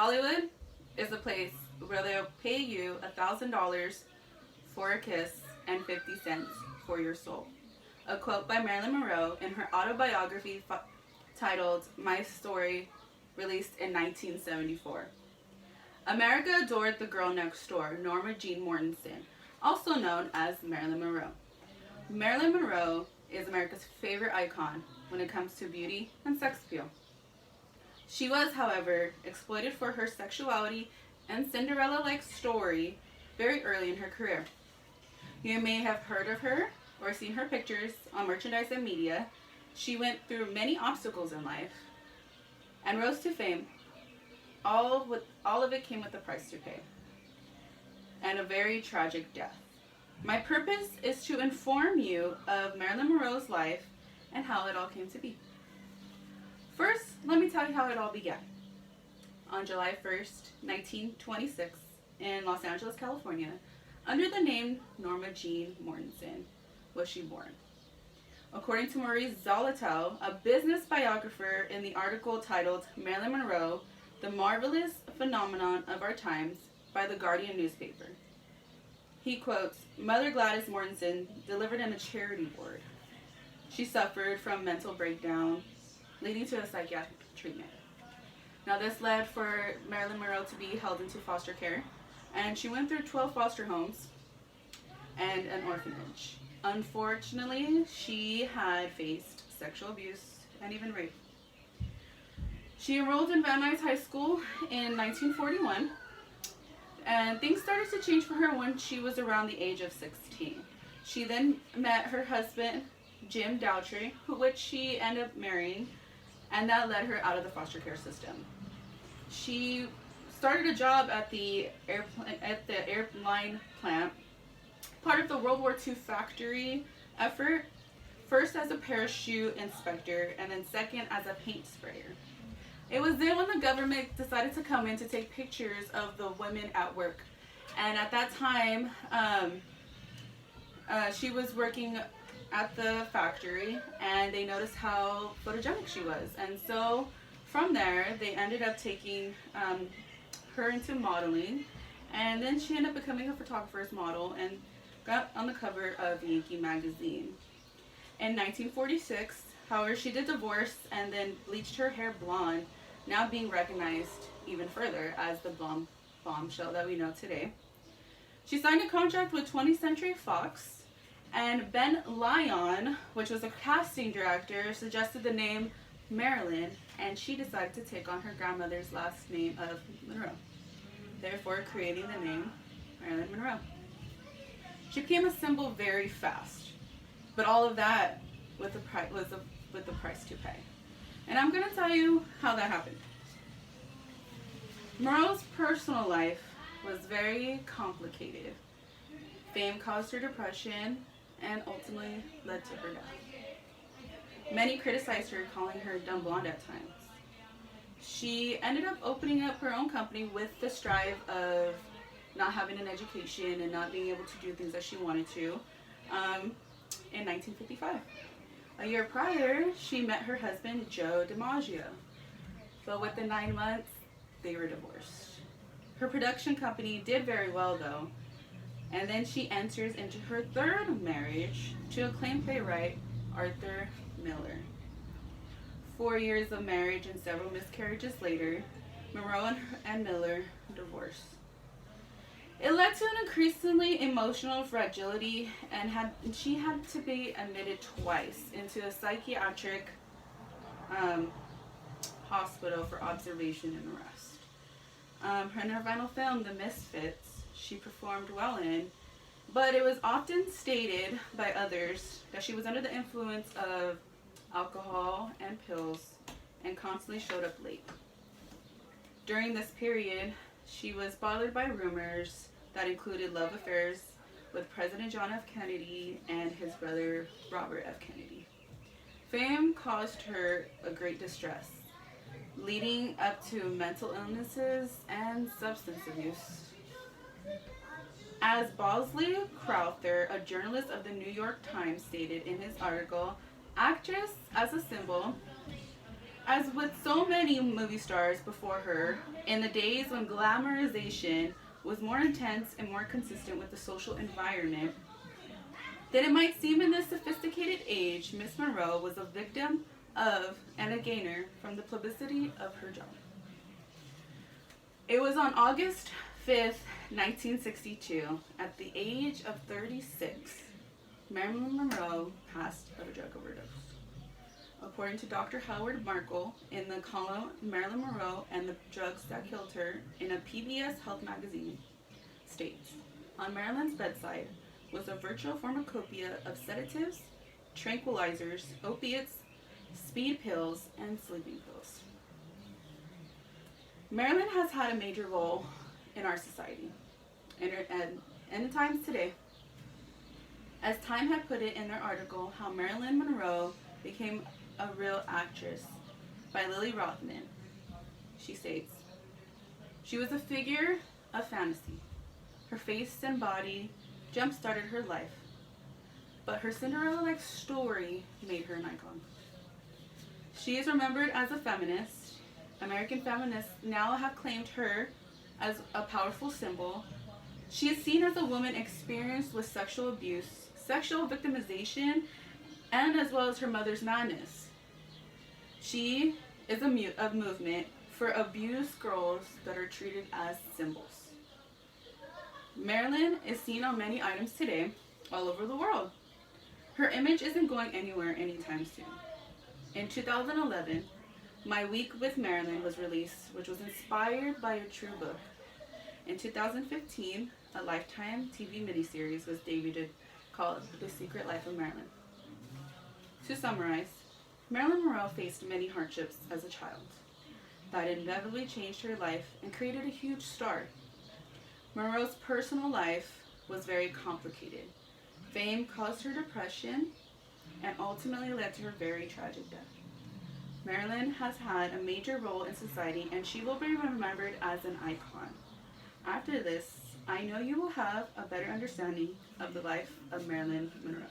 Hollywood is a place where they'll pay you $1,000 for a kiss and 50 cents for your soul. A quote by Marilyn Monroe in her autobiography titled My Story, released in 1974. America adored the girl next door, Norma Jean Mortensen, also known as Marilyn Monroe. Marilyn Monroe is America's favorite icon when it comes to beauty and sex appeal. She was, however, exploited for her sexuality and Cinderella-like story very early in her career. You may have heard of her or seen her pictures on merchandise and media. She went through many obstacles in life and rose to fame. All of it came with a price to pay and a very tragic death. My purpose is to inform you of Marilyn Monroe's life and how it all came to be. First, let me tell you how it all began. On July 1st, 1926, in Los Angeles, California, under the name Norma Jean Mortensen, was she born. According to Maurice Zolotow, a business biographer, in the article titled Marilyn Monroe, The Marvelous Phenomenon of Our Times, by the Guardian newspaper. He quotes, Mother Gladys Mortensen delivered in a charity ward. She suffered from mental breakdown, leading to a psychiatric treatment. Now this led for Marilyn Monroe to be held into foster care, and she went through 12 foster homes and an orphanage. Unfortunately, she had faced sexual abuse and even rape. She enrolled in Van Nuys High School in 1941, and things started to change for her when she was around the age of 16. She then met her husband, Jim Dowtry, which she ended up marrying, and that led her out of the foster care system. She started a job at the airline plant, part of the World War II factory effort, first as a parachute inspector and then second as a paint sprayer. It was then when the government decided to come in to take pictures of the women at work. And at that time, she was working at the factory, and they noticed how photogenic she was. And so from there, they ended up taking her into modeling, and then she ended up becoming a photographer's model and got on the cover of Yankee magazine. In 1946, however, she did divorce and then bleached her hair blonde, now being recognized even further as the bombshell that we know today. She signed a contract with 20th Century Fox, and Ben Lyon, which was a casting director, suggested the name Marilyn, and she decided to take on her grandmother's last name of Monroe, therefore creating the name Marilyn Monroe. She became a symbol very fast, but all of that with the price to pay. And I'm going to tell you how that happened. Monroe's personal life was very complicated. Fame caused her depression and ultimately led to her death. Many criticized her, calling her dumb blonde at times. She ended up opening up her own company with the strive of not having an education and not being able to do things that she wanted to in 1955. A year prior, she met her husband, Joe DiMaggio. But within 9 months, they were divorced. Her production company did very well, though, and then she enters into her third marriage to acclaimed playwright Arthur Miller. 4 years of marriage and several miscarriages later, Monroe and Miller divorced. It led to an increasingly emotional fragility, and she had to be admitted twice into a psychiatric hospital for observation and rest. In her final film, The Misfits, she performed well in, but it was often stated by others that she was under the influence of alcohol and pills and constantly showed up late. During this period, she was bothered by rumors that included love affairs with President John F. Kennedy and his brother Robert F. Kennedy. Fame caused her a great distress, leading up to mental illnesses and substance abuse. As Bosley Crowther, a journalist of the New York Times, stated in his article, "Actress as a symbol, As with so many movie stars before her, in the days when glamorization was more intense and more consistent with the social environment than it might seem in this sophisticated age, Miss Monroe was a victim of and a gainer from the publicity of her job. It was on August 5th, 1962, at the age of 36, Marilyn Monroe passed of a drug overdose. According to Dr. Howard Markle in the column Marilyn Monroe and the Drugs That Killed Her in a PBS Health magazine, states, on Marilyn's bedside was a virtual pharmacopoeia of sedatives, tranquilizers, opiates, speed pills, and sleeping pills. Marilyn has had a major role in our society and times today. As Time had put it in their article, How Marilyn Monroe Became a Real Actress by Lily Rothman, she states, she was a figure of fantasy. Her face and body jump-started her life, but her Cinderella-like story made her an icon. She is remembered as a feminist. American feminists now have claimed her as a powerful symbol. She is seen as a woman experienced with sexual abuse, sexual victimization, and as well as her mother's madness. She is a movement for abused girls that are treated as symbols. Marilyn is seen on many items today all over the world. Her image isn't going anywhere anytime soon. In 2011, My Week with Marilyn was released, which was inspired by a true book. In 2015, a Lifetime TV miniseries was debuted called The Secret Life of Marilyn. To summarize, Marilyn Monroe faced many hardships as a child that inevitably changed her life and created a huge star. Monroe's personal life was very complicated. Fame caused her depression and ultimately led to her very tragic death. Marilyn has had a major role in society and she will be remembered as an icon. After this, I know you will have a better understanding of the life of Marilyn Monroe.